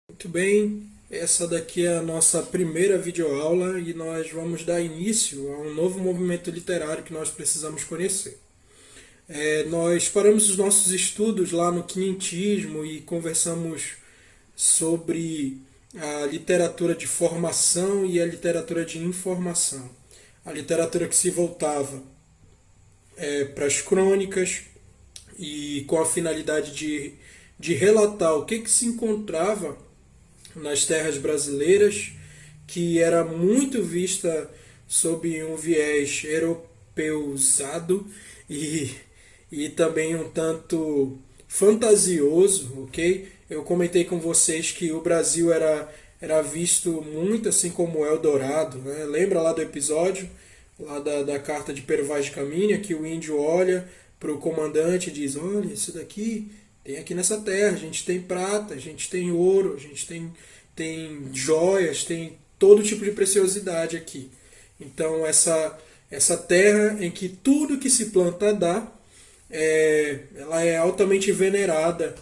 Muito bem, essa daqui é a nossa primeira videoaula e nós vamos dar início a um novo movimento literário que nós precisamos conhecer. Nós paramos os nossos estudos lá no quinhentismo e conversamos sobre a literatura de formação e a literatura de informação. A literatura que se voltava para as crônicas e com a finalidade de relatar o que se encontrava nas terras brasileiras, que era muito vista sob um viés europeuzado e, e também um tanto fantasioso, ok? Eu comentei com vocês que o Brasil era visto muito assim como Eldorado, né? Lembra lá do episódio, lá da carta de Pero Vaz de Caminha, que o índio olha para o comandante e diz, olha, isso daqui tem aqui nessa terra, a gente tem prata, a gente tem ouro, a gente tem joias, tem todo tipo de preciosidade aqui. Então essa terra em que tudo que se planta dá, ela é altamente venerada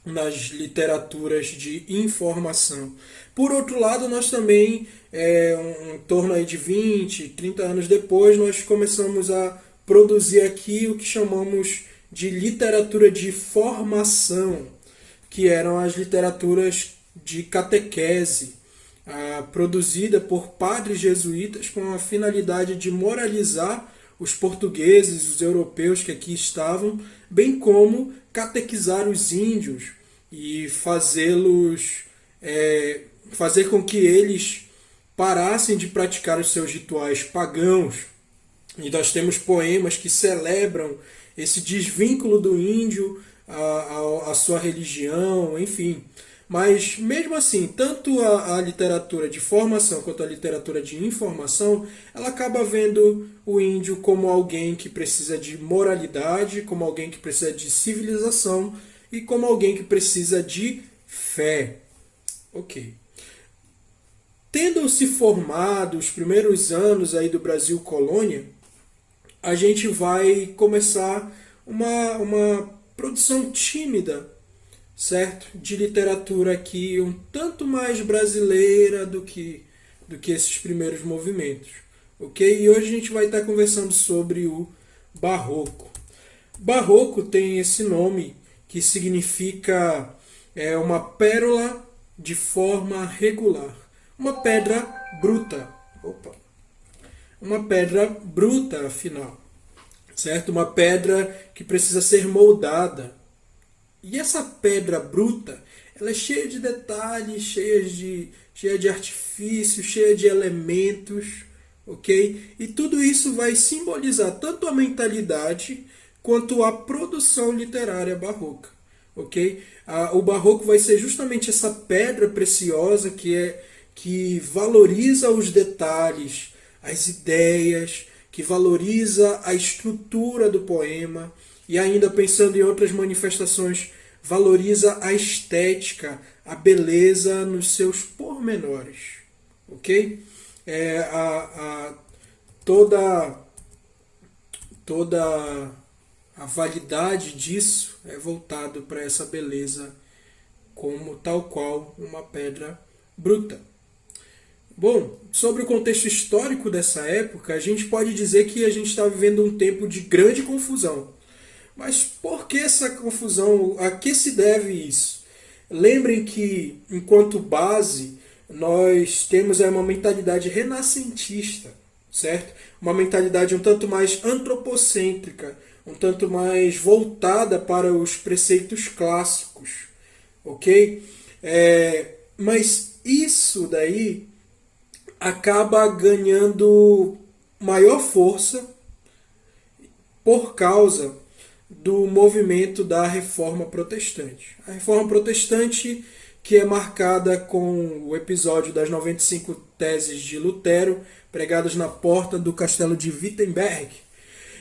nas literaturas de informação. Por outro lado, nós também, em torno aí de 20, 30 anos depois, nós começamos a produzir aqui o que chamamos de literatura de formação, que eram as literaturas de catequese, produzida por padres jesuítas com a finalidade de moralizar os portugueses, os europeus que aqui estavam, bem como catequizar os índios e fazer com que eles parassem de praticar os seus rituais pagãos. E nós temos poemas que celebram esse desvínculo do índio à sua religião, enfim. Mas mesmo assim, tanto a literatura de formação quanto a literatura de informação, ela acaba vendo o índio como alguém que precisa de moralidade, como alguém que precisa de civilização e como alguém que precisa de fé. Ok. Tendo se formado os primeiros anos aí do Brasil colônia, a gente vai começar uma produção tímida, certo? De literatura aqui um tanto mais brasileira do que esses primeiros movimentos, ok? E hoje a gente vai estar conversando sobre o Barroco. Barroco tem esse nome que significa uma pérola de forma regular, uma pedra bruta. Opa! Uma pedra bruta, afinal, certo? Uma pedra que precisa ser moldada. E essa pedra bruta, ela é cheia de detalhes, cheia de artifícios, cheia de elementos, ok? E tudo isso vai simbolizar tanto a mentalidade quanto a produção literária barroca, ok? O barroco vai ser justamente essa pedra preciosa que valoriza os detalhes, as ideias, que valoriza a estrutura do poema e ainda pensando em outras manifestações, valoriza a estética, a beleza nos seus pormenores. Ok? Toda, toda a validade disso é voltado para essa beleza como tal qual uma pedra bruta. Bom, sobre o contexto histórico dessa época, a gente pode dizer que a gente está vivendo um tempo de grande confusão. Mas por que essa confusão? A que se deve isso? Lembrem que, enquanto base, nós temos uma mentalidade renascentista, certo? Uma mentalidade um tanto mais antropocêntrica, um tanto mais voltada para os preceitos clássicos, ok? Mas isso daí acaba ganhando maior força por causa do movimento da Reforma Protestante. A Reforma Protestante, que é marcada com o episódio das 95 teses de Lutero, pregadas na porta do castelo de Wittenberg,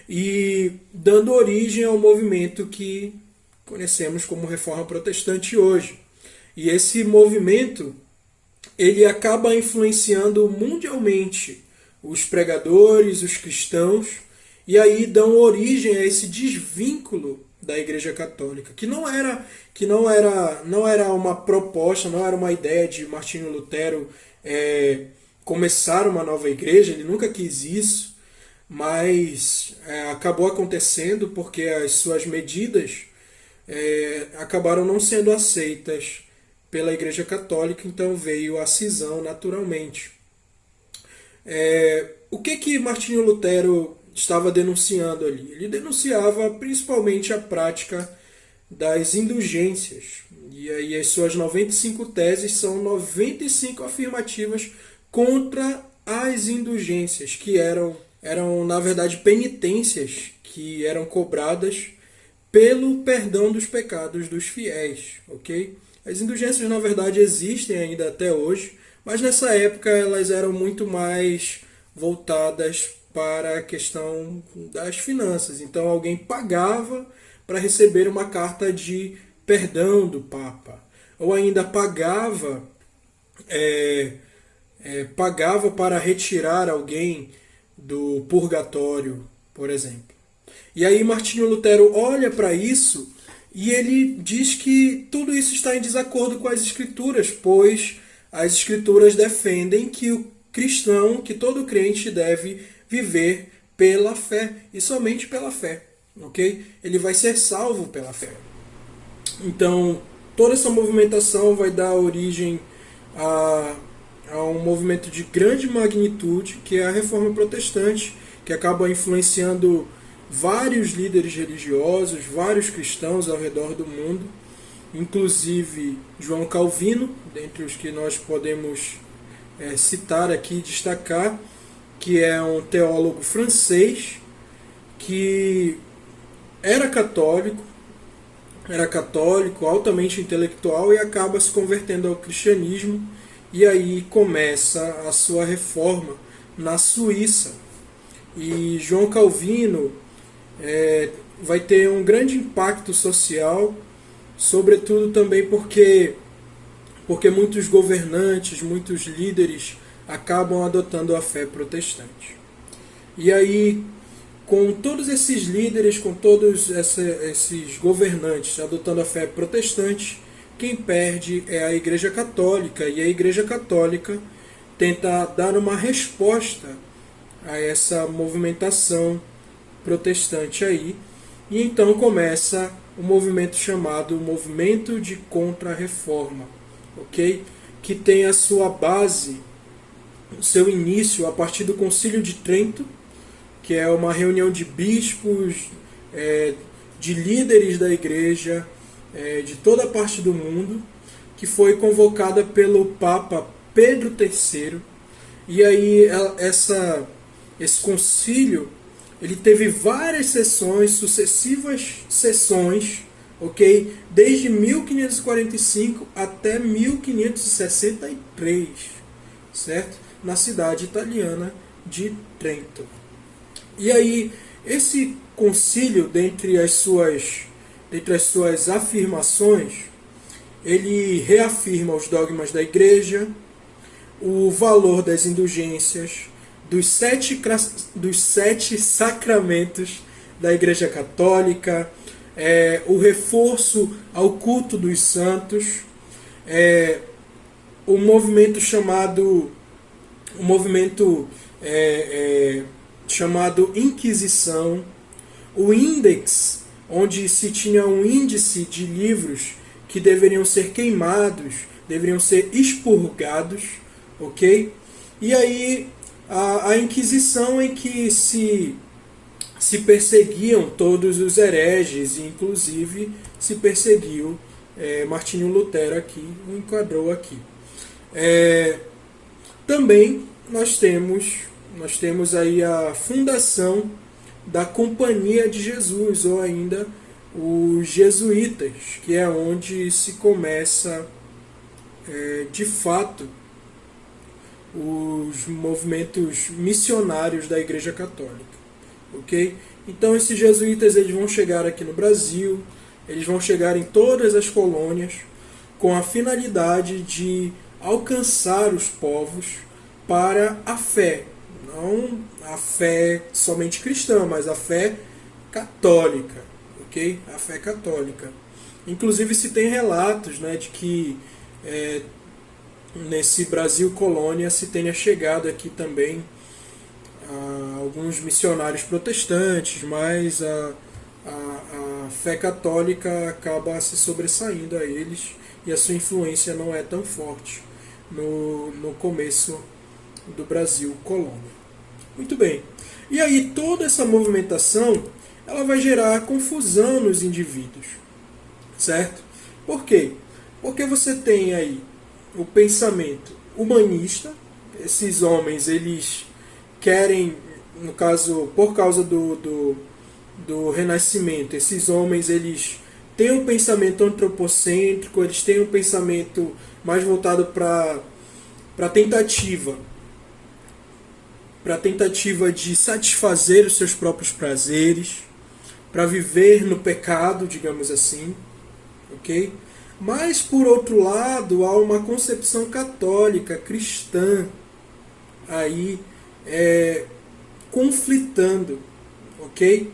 e dando origem ao movimento que conhecemos como Reforma Protestante hoje. E esse movimento ele acaba influenciando mundialmente os pregadores, os cristãos, e aí dão origem a esse desvínculo da Igreja Católica, que não era uma proposta, não era uma ideia de Martinho Lutero começar uma nova igreja. Ele nunca quis isso, mas acabou acontecendo porque as suas medidas acabaram não sendo aceitas pela Igreja Católica, então veio a cisão naturalmente. O que Martinho Lutero estava denunciando ali? Ele denunciava principalmente a prática das indulgências. E aí as suas 95 teses são 95 afirmativas contra as indulgências, que eram na verdade penitências que eram cobradas pelo perdão dos pecados dos fiéis, ok? As indulgências na verdade existem ainda até hoje, mas nessa época elas eram muito mais voltadas para a questão das finanças. Então alguém pagava para receber uma carta de perdão do Papa, ou ainda pagava para retirar alguém do purgatório, por exemplo. E aí Martinho Lutero olha para isso e ele diz que tudo isso está em desacordo com as escrituras, pois as escrituras defendem que o cristão, que todo crente deve viver pela fé e somente pela fé, ok? Ele vai ser salvo pela fé. Então, toda essa movimentação vai dar origem a um movimento de grande magnitude, que é a Reforma Protestante, que acaba influenciando vários líderes religiosos, vários cristãos ao redor do mundo, inclusive João Calvino, dentre os que nós podemos citar aqui e destacar, que é um teólogo francês que era católico, altamente intelectual, e acaba se convertendo ao cristianismo, e aí começa a sua reforma na Suíça. E João Calvino vai ter um grande impacto social, sobretudo também porque muitos governantes, muitos líderes acabam adotando a fé protestante. E aí, com todos esses líderes, com todos esses governantes adotando a fé protestante, quem perde é a Igreja Católica, e a Igreja Católica tenta dar uma resposta a essa movimentação protestante aí, e então começa um movimento chamado Movimento de Contra-Reforma, ok? Que tem a sua base, o seu início a partir do Concílio de Trento, que é uma reunião de bispos, de líderes da igreja, de toda a parte do mundo, que foi convocada pelo Papa Pedro III. E aí esse concílio ele teve várias sessões, sucessivas sessões, ok? Desde 1545 até 1563, certo? Na cidade italiana de Trento. E aí, esse concílio, dentre as suas afirmações, ele reafirma os dogmas da igreja, o valor das indulgências, dos sete sacramentos da Igreja Católica, o reforço ao culto dos santos, o movimento chamado Inquisição, o índex, onde se tinha um índice de livros que deveriam ser queimados, deveriam ser expurgados, ok? E aí a Inquisição, em que se perseguiam todos os hereges, e inclusive se perseguiu Martinho Lutero aqui, o enquadrou aqui. Também nós temos aí a fundação da Companhia de Jesus, ou ainda os jesuítas, que é onde se começa de fato os movimentos missionários da Igreja Católica, ok? Então esses jesuítas eles vão chegar aqui no Brasil, eles vão chegar em todas as colônias com a finalidade de alcançar os povos para a fé, não a fé somente cristã, mas a fé católica, ok? A fé católica. Inclusive se tem relatos, né, de que nesse Brasil colônia se tenha chegado aqui também alguns missionários protestantes, mas a fé católica acaba se sobressaindo a eles e a sua influência não é tão forte no começo do Brasil colônia. Muito bem. E aí toda essa movimentação ela vai gerar confusão nos indivíduos, certo? Por quê? Porque você tem aí o pensamento humanista, esses homens eles querem, no caso, por causa do Renascimento, esses homens eles têm um pensamento antropocêntrico, eles têm um pensamento mais voltado para a tentativa de satisfazer os seus próprios prazeres, para viver no pecado, digamos assim, ok? Mas, por outro lado, há uma concepção católica, cristã, aí conflitando, ok?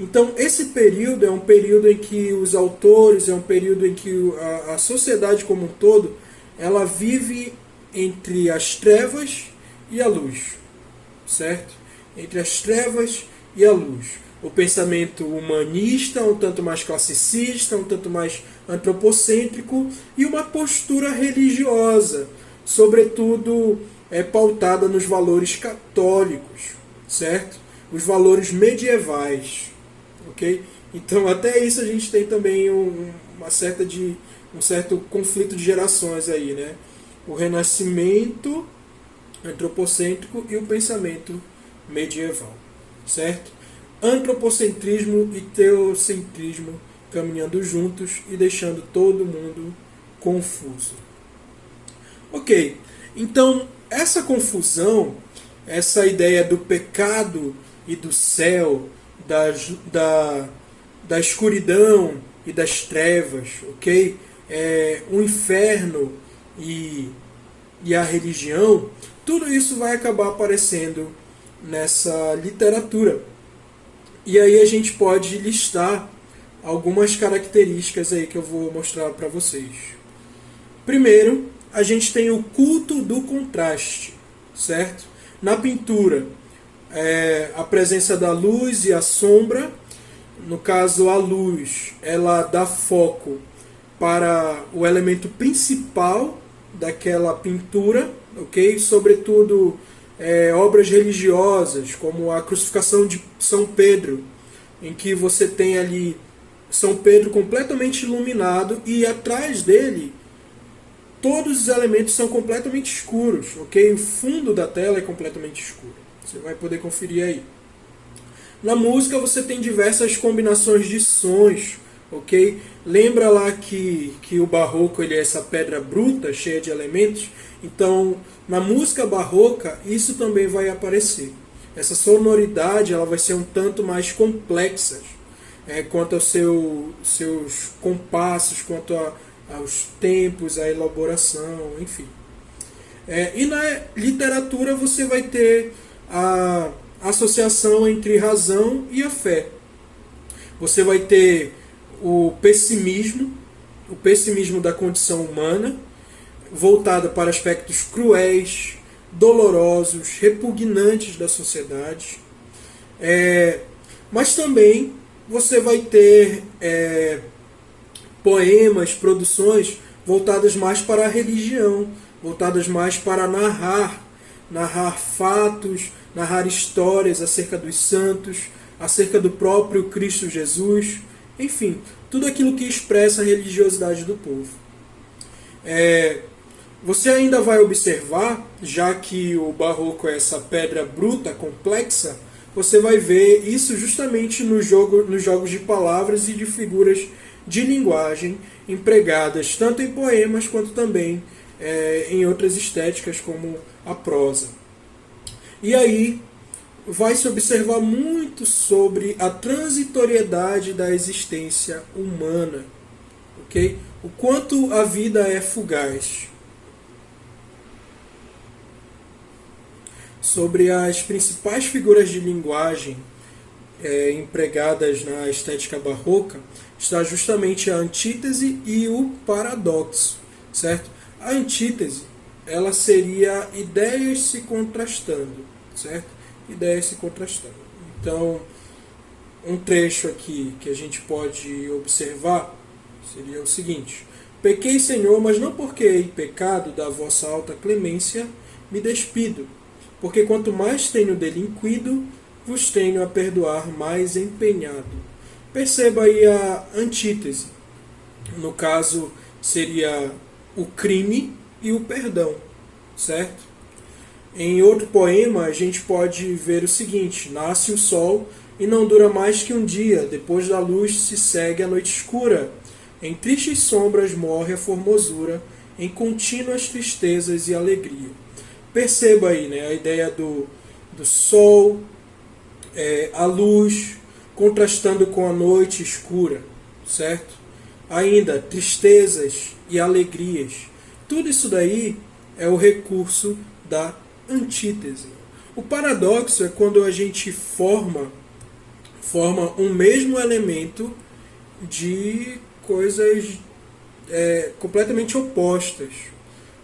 Então, esse período é um período em que os autores, é um período em que a sociedade como um todo, ela vive entre as trevas e a luz, certo? Entre as trevas e a luz. O pensamento humanista, um tanto mais classicista, um tanto mais antropocêntrico, e uma postura religiosa, sobretudo pautada nos valores católicos, certo? Os valores medievais, ok? Então até isso a gente tem também um certo conflito de gerações aí, né? O renascimento antropocêntrico e o pensamento medieval, certo? Antropocentrismo e teocentrismo caminhando juntos e deixando todo mundo confuso. Ok, então essa confusão, essa ideia do pecado e do céu, da escuridão e das trevas, ok? O inferno e a religião, tudo isso vai acabar aparecendo nessa literatura. E aí a gente pode listar algumas características aí que eu vou mostrar para vocês. Primeiro, a gente tem o culto do contraste, certo? Na pintura, a presença da luz e a sombra. No caso, a luz, ela dá foco para o elemento principal daquela pintura, ok? Sobretudo obras religiosas, como a crucificação de São Pedro, em que você tem ali São Pedro completamente iluminado e atrás dele todos os elementos são completamente escuros, ok? O fundo da tela é completamente escuro. Você vai poder conferir aí. Na música você tem diversas combinações de sons, ok? Lembra lá que o barroco ele é essa pedra bruta, cheia de elementos? Então, na música barroca, isso também vai aparecer. Essa sonoridade ela vai ser um tanto mais complexa quanto aos seus compassos, quanto aos tempos, a elaboração, enfim. E na literatura você vai ter a associação entre razão e a fé. Você vai ter o pessimismo da condição humana, voltada para aspectos cruéis, dolorosos, repugnantes da sociedade. Mas também você vai ter poemas, produções voltadas mais para a religião, voltadas mais para narrar fatos, narrar histórias acerca dos santos, acerca do próprio Cristo Jesus, enfim, tudo aquilo que expressa a religiosidade do povo. Você ainda vai observar, já que o barroco é essa pedra bruta, complexa, você vai ver isso justamente nos jogos de palavras e de figuras de linguagem empregadas tanto em poemas quanto também em outras estéticas como a prosa. E aí vai se observar muito sobre a transitoriedade da existência humana, ok? O quanto a vida é fugaz. Sobre as principais figuras de linguagem empregadas na estética barroca está justamente a antítese e o paradoxo, certo? A antítese, ela seria ideias se contrastando, certo? Ideias se contrastando. Então, um trecho aqui que a gente pode observar seria o seguinte: pequei, Senhor, mas não porque hei pecado, da vossa alta clemência me despido, porque quanto mais tenho delinquido, vos tenho a perdoar mais empenhado. Perceba aí a antítese. No caso, seria o crime e o perdão, certo? Em outro poema, a gente pode ver o seguinte: nasce o sol e não dura mais que um dia, depois da luz se segue a noite escura. Em tristes sombras morre a formosura, em contínuas tristezas e alegria. Perceba aí, né, a ideia do sol, a luz, contrastando com a noite escura, certo? Ainda, tristezas e alegrias. Tudo isso daí é o recurso da antítese. O paradoxo é quando a gente forma um mesmo elemento de coisas completamente opostas.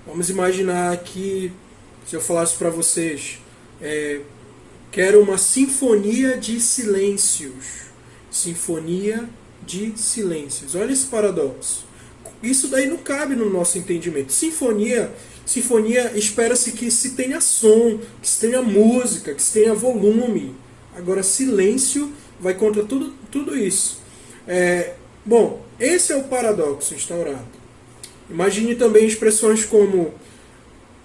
Vamos imaginar aqui, se eu falasse para vocês, quero uma sinfonia de silêncios. Sinfonia de silêncios. Olha esse paradoxo. Isso daí não cabe no nosso entendimento. Sinfonia espera-se que se tenha som, que se tenha música, que se tenha volume. Agora, silêncio vai contra tudo isso. Bom, esse é o paradoxo instaurado. Imagine também expressões como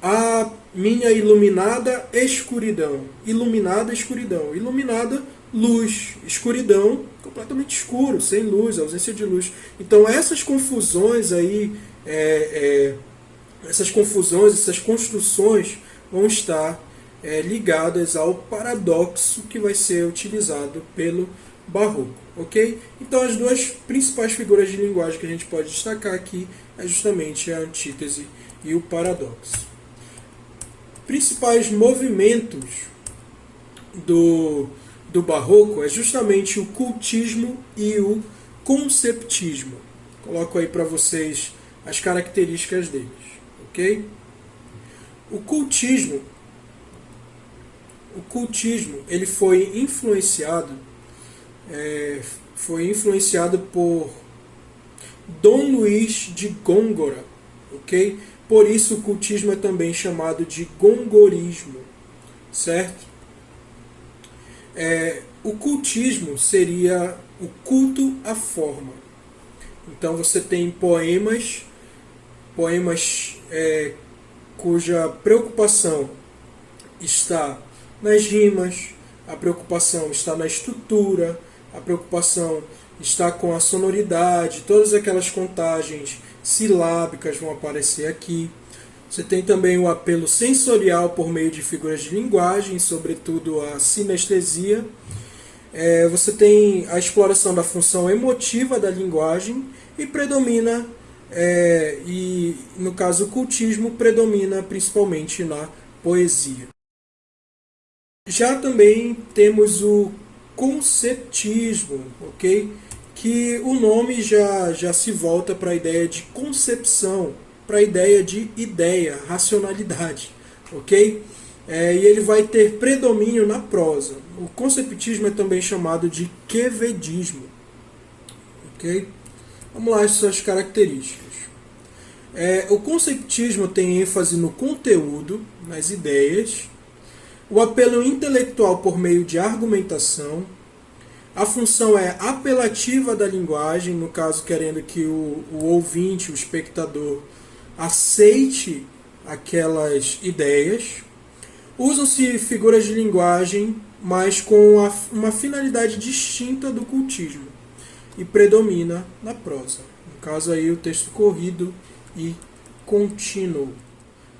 a minha iluminada escuridão. Iluminada escuridão. Iluminada luz. Escuridão completamente escuro, sem luz, ausência de luz. Então essas confusões aí, essas construções vão estar ligadas ao paradoxo que vai ser utilizado pelo barroco, ok? Então as duas principais figuras de linguagem que a gente pode destacar aqui é justamente a antítese e o paradoxo. Principais movimentos do barroco é justamente o cultismo e o conceptismo. Coloco aí para vocês as características deles, ok? O cultismo ele foi influenciado por Dom Luís de Gôngora, ok? Por isso o cultismo é também chamado de gongorismo, certo? O cultismo seria o culto à forma. Então você tem poemas cuja preocupação está nas rimas, a preocupação está na estrutura, a preocupação está com a sonoridade, todas aquelas contagens silábicas vão aparecer aqui. Você tem também o apelo sensorial por meio de figuras de linguagem, sobretudo a sinestesia. Você tem a exploração da função emotiva da linguagem e predomina, e no caso o cultismo predomina principalmente na poesia. Já também temos o conceptismo, ok? Que o nome já se volta para a ideia de concepção, para a ideia de ideia, racionalidade, ok? E ele vai ter predomínio na prosa. O conceptismo é também chamado de quevedismo, ok? Vamos lá, as suas características. O conceptismo tem ênfase no conteúdo, nas ideias, o apelo intelectual por meio de argumentação, a função é apelativa da linguagem, no caso querendo que o ouvinte, o espectador, aceite aquelas ideias. Usam-se figuras de linguagem, mas com uma finalidade distinta do cultismo, e predomina na prosa. No caso aí o texto corrido e contínuo.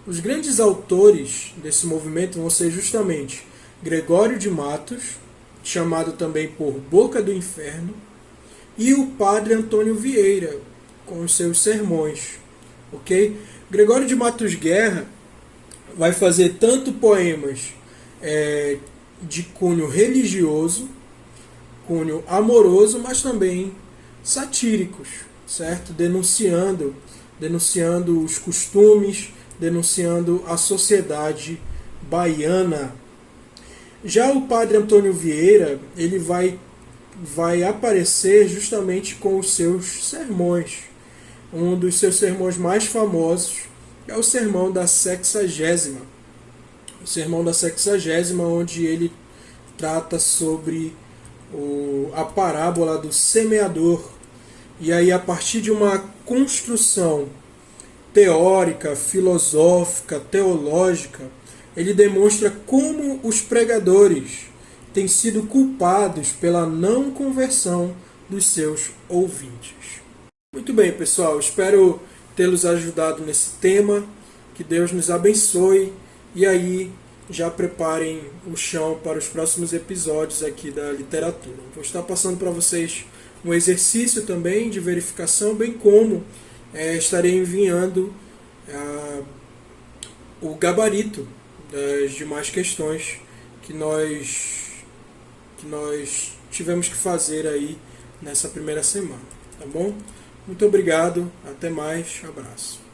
Os grandes autores desse movimento vão ser justamente Gregório de Matos, chamado também por Boca do Inferno, e o padre Antônio Vieira, com os seus sermões. Ok? Gregório de Matos Guerra vai fazer tanto poemas de cunho religioso, cunho amoroso, mas também satíricos, certo? Denunciando os costumes, denunciando a sociedade baiana. Já o padre Antônio Vieira, ele vai aparecer justamente com os seus sermões. Um dos seus sermões mais famosos é o Sermão da Sexagésima. O Sermão da Sexagésima, onde ele trata sobre a parábola do semeador. E aí, a partir de uma construção teórica, filosófica, teológica, ele demonstra como os pregadores têm sido culpados pela não conversão dos seus ouvintes. Muito bem, pessoal, espero tê-los ajudado nesse tema, que Deus nos abençoe, e aí já preparem o chão para os próximos episódios aqui da literatura. Vou estar passando para vocês um exercício também de verificação, bem como estarei enviando o gabarito das demais questões que nós tivemos que fazer aí nessa primeira semana, tá bom? Muito obrigado, até mais, abraço.